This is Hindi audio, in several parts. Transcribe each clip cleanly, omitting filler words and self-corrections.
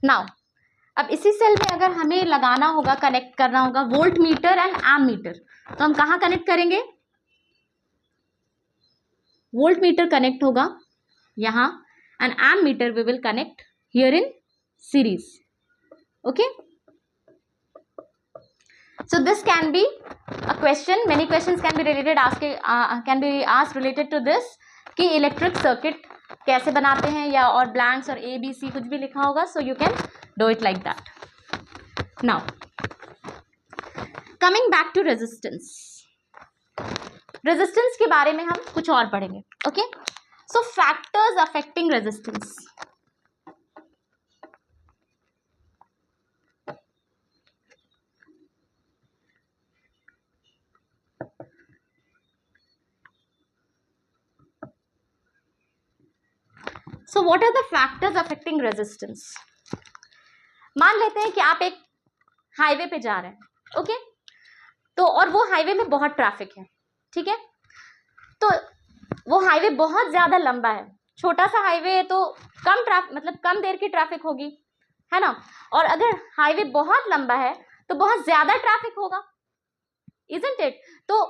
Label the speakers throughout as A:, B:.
A: नाउ अब इसी सेल में अगर हमें लगाना होगा, कनेक्ट करना होगा voltmeter and ammeter, तो हम कहाँ कनेक्ट करेंगे? वोल्ट मीटर कनेक्ट होगा यहाँ and ammeter we will connect here in series. Okay, so this can be a question, many questions can be related asked related to this कि इलेक्ट्रिक सर्किट कैसे बनाते हैं, या और ब्लैंक्स और ए बी सी कुछ भी लिखा होगा, so you can do it like that. Now coming back to resistance. Resistance के बारे में हम कुछ और पढ़ेंगे. Okay, so factors affecting resistance. So what are the factors affecting resistance? मान लेते हैं कि आप एक हाईवे पे जा रहे हैं. ओके, तो और वो हाईवे में बहुत ट्रैफिक है. ठीक है, तो वो हाईवे बहुत ज्यादा लंबा है. छोटा सा हाईवे है तो कम ट्रैफिक, मतलब कम देर की ट्रैफिक होगी, है ना. और अगर हाईवे बहुत लंबा है तो बहुत ज्यादा ट्रैफिक होगा, इजंट इट? तो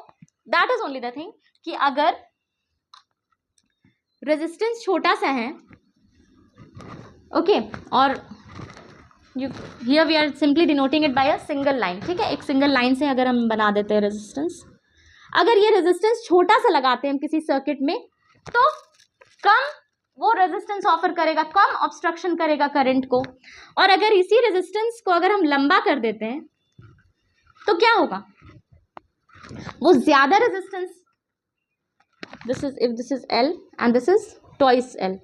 A: that is only the thing कि अगर रेजिस्टेंस छोटा सा है, ओके, और here we are simply denoting it by a single line. ठीक है, एक सिंगल लाइन से अगर हम बना देते हैं रेजिस्टेंस. अगर ये रेजिस्टेंस छोटा सा लगाते हैं हम किसी सर्किट में, तो कम वो रेजिस्टेंस ऑफर करेगा, कम ऑब्स्ट्रक्शन करेगा करंट को. और अगर इसी रेजिस्टेंस को अगर हम लंबा कर देते हैं तो क्या होगा? वो ज्यादा resistance, this is, if this is L and this is twice L,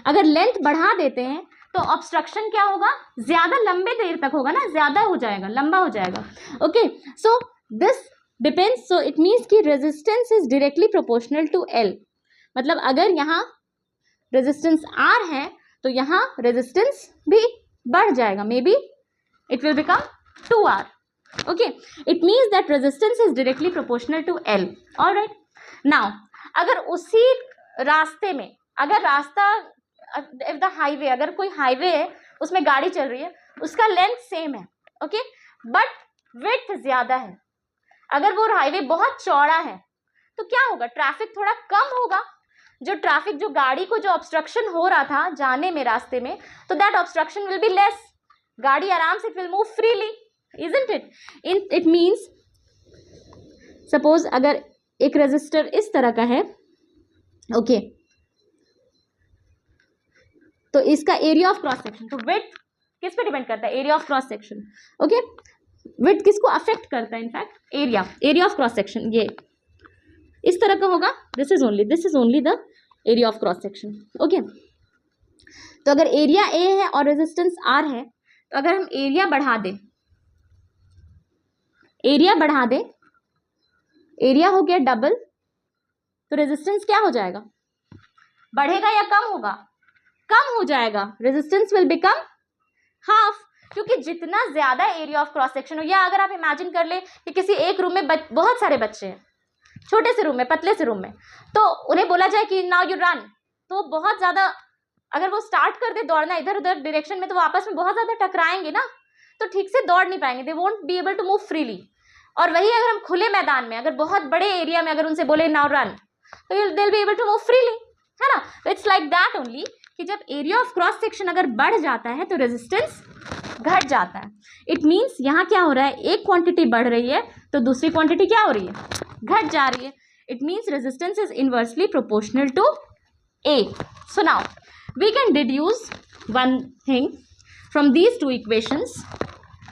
A: अगर लेंथ बढ़ा देते हैं तो ऑब्स्ट्रक्शन क्या होगा? ज्यादा लंबे देर तक होगा ना, ज्यादा हो जाएगा, लंबा हो जाएगा. Okay, so this depends. So it means कि resistance is directly proportional to L. मतलब अगर यहाँ रेजिस्टेंस आर है तो यहाँ रेजिस्टेंस भी बढ़ जाएगा, may be it will become 2R. Okay, it means that resistance is directly proportional to L. Alright, now अगर उसी रास्ते में, अगर रास्ता, इफ द हाईवे, अगर कोई हाईवे है उसमें गाड़ी चल रही है, उसका लेंथ सेम है, ओके, बट विड्थ ज्यादा है. अगर वो हाईवे बहुत चौड़ा है तो क्या होगा? ट्रैफिक थोड़ा कम होगा. जो ट्रैफिक, जो गाड़ी को जो ऑब्स्ट्रक्शन हो रहा था जाने में रास्ते में, तो that obstruction will be less. गाड़ी आराम से will move freely, isn't it? It means suppose अगर एक रेजिस्टर इस तरह का है, ओके, तो इसका एरिया ऑफ क्रॉस सेक्शन, तो विड्थ किस पे डिपेंड करता है? Area of cross section. Okay, width किसको अफेक्ट करता है? In fact area of cross section. ये इस तरह का होगा. This is only the area of cross section. Okay, तो अगर एरिया ए है और रेजिस्टेंस आर है, तो अगर हम एरिया बढ़ा दें, एरिया हो गया डबल, तो रेजिस्टेंस क्या हो जाएगा? बढ़ेगा या कम होगा? कम हो जाएगा. रेजिस्टेंस विल बिकम हाफ, क्योंकि जितना ज्यादा एरिया ऑफ क्रॉस सेक्शन हो, या अगर आप इमेजिन कर ले कि किसी एक रूम में बहुत सारे बच्चे हैं, छोटे से रूम में, पतले से रूम में, तो उन्हें बोला जाए कि नाउ यू रन, तो बहुत ज्यादा, अगर वो स्टार्ट कर दे दौड़ना इधर उधर डायरेक्शन में, तो वो आपस में बहुत ज्यादा टकराएंगे ना, तो ठीक से दौड़ नहीं पाएंगे. They won't be able to move freely. और वही अगर हम खुले मैदान में, अगर बहुत बड़े एरिया में अगर उनसे बोले नाउ रन, तो they will be able to move freely, है ना. तो इट्स लाइक दैट ओनली कि जब एरिया ऑफ क्रॉस सेक्शन अगर बढ़ जाता है तो रेजिस्टेंस घट जाता है. इट मीन्स यहाँ क्या हो रहा है? एक क्वांटिटी बढ़ रही है तो दूसरी क्वांटिटी क्या हो रही है? घट जा रही है. It means resistance is inversely proportional to A. So now we can deduce one thing from these two equations.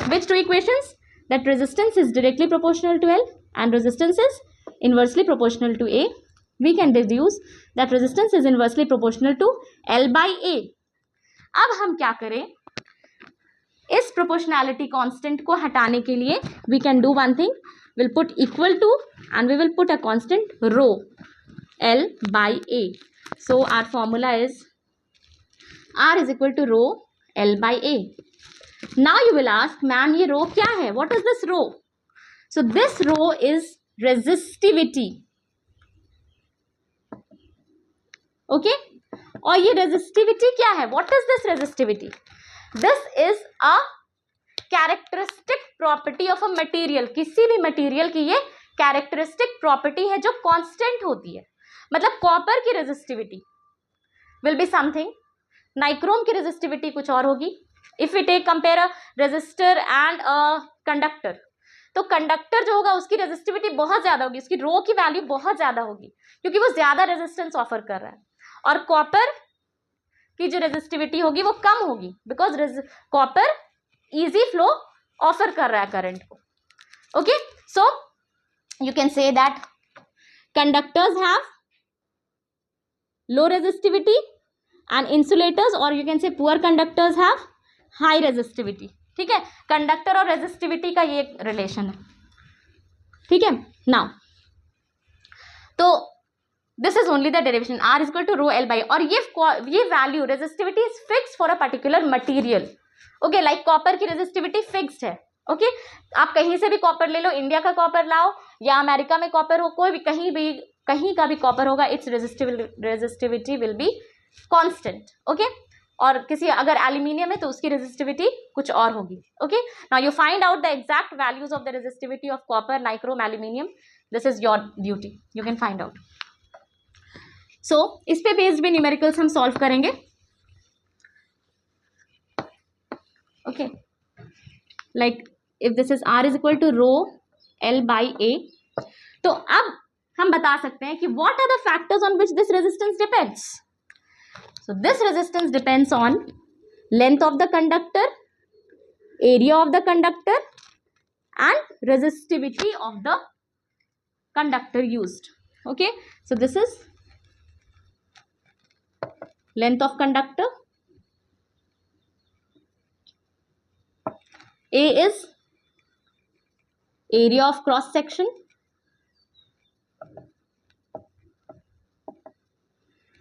A: Which two equations? That resistance is directly proportional to L and resistance is inversely proportional to A. We can deduce that resistance is inversely proportional to L by A. अब हम क्या करें? इस proportionality constant को हटाने के लिए we can do one thing. We'll put equal to and we will put a constant rho L by A. So our formula is R is equal to rho L by A. Now you will ask, ma'am ये रो क्या है? What is this rho? So this rho is resistivity. Okay? और ये resistivity क्या है? What is this resistivity? This is a characteristic property of a material, किसी भी मटेरियल की ये कैरेक्टरिस्टिक प्रॉपर्टी है जो कांस्टेंट होती है। मतलब कॉपर की resistivity will be something, nichrome की रेजिस्टिविटी कुछ और होगी। If we take compare a resistor and a conductor, तो कंडक्टर जो होगा उसकी रेजिस्टिविटी बहुत ज्यादा होगी, उसकी रो की वैल्यू बहुत ज्यादा होगी क्योंकि वो ज्यादा रेजिस्टेंस ऑफर कर रहा है, और कॉपर की जो रेजिस्टिविटी होगी वो कम होगी because copper easy flow offer कर रहा है करंट को। Okay, so you can say that conductors have low resistivity and insulators, और you can say poor conductors have high resistivity. ठीक है, कंडक्टर और रेजिस्टिविटी का ये रिलेशन है। ठीक है, नाउ तो this is only the derivation, R is equal to rho L by, और ये value resistivity is fix for a particular material. Okay, like copper की रेजिस्टिविटी फिक्स्ड है। ओके, आप कहीं से भी कॉपर ले लो, इंडिया का कॉपर लाओ या अमेरिका में कॉपर हो, कोई भी कहीं का भी कॉपर होगा, it's resistivity will be constant. Okay, और किसी अगर एल्यूमिनियम है तो उसकी रेजिस्टिविटी कुछ और होगी। Okay, now you find out the exact values of the resistivity of copper, nichrome, aluminium, this is your duty, you can find out. So इस पे बेस्ड भी न्यूमेरिकल्स हम सॉल्व करेंगे। Okay, like if this is R is equal to rho L by A, तो अब हम बता सकते हैं कि what are the factors on which this resistance depends. So this resistance depends on length of the conductor, area of the conductor and resistivity of the conductor used. Okay, so this is length of conductor, A is area of cross section,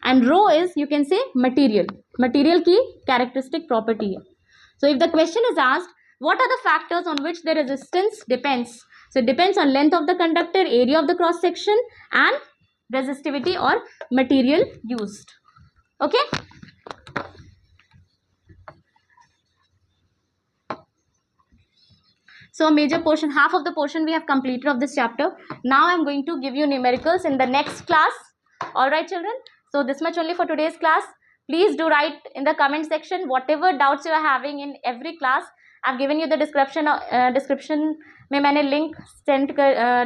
A: and rho is you can say material की characteristic property है। So if the question is asked what are the factors on which the resistance depends, so it depends on length of the conductor, area of the cross section and resistivity or material used. Okay, so major portion, half of the portion we have completed of this chapter. Now I am going to give you numericals in the next class. All right children, so this much only for today's class. Please do write in the comment section whatever doubts you are having in every class. I have given you the description में मैंने link send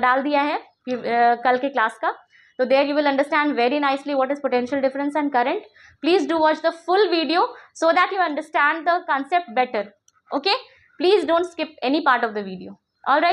A: डाल दिया है कल के class का, so there you will understand very nicely what is potential difference and current. Please do watch the full video so that you understand the concept better. Okay, please don't skip any part of the video. All right.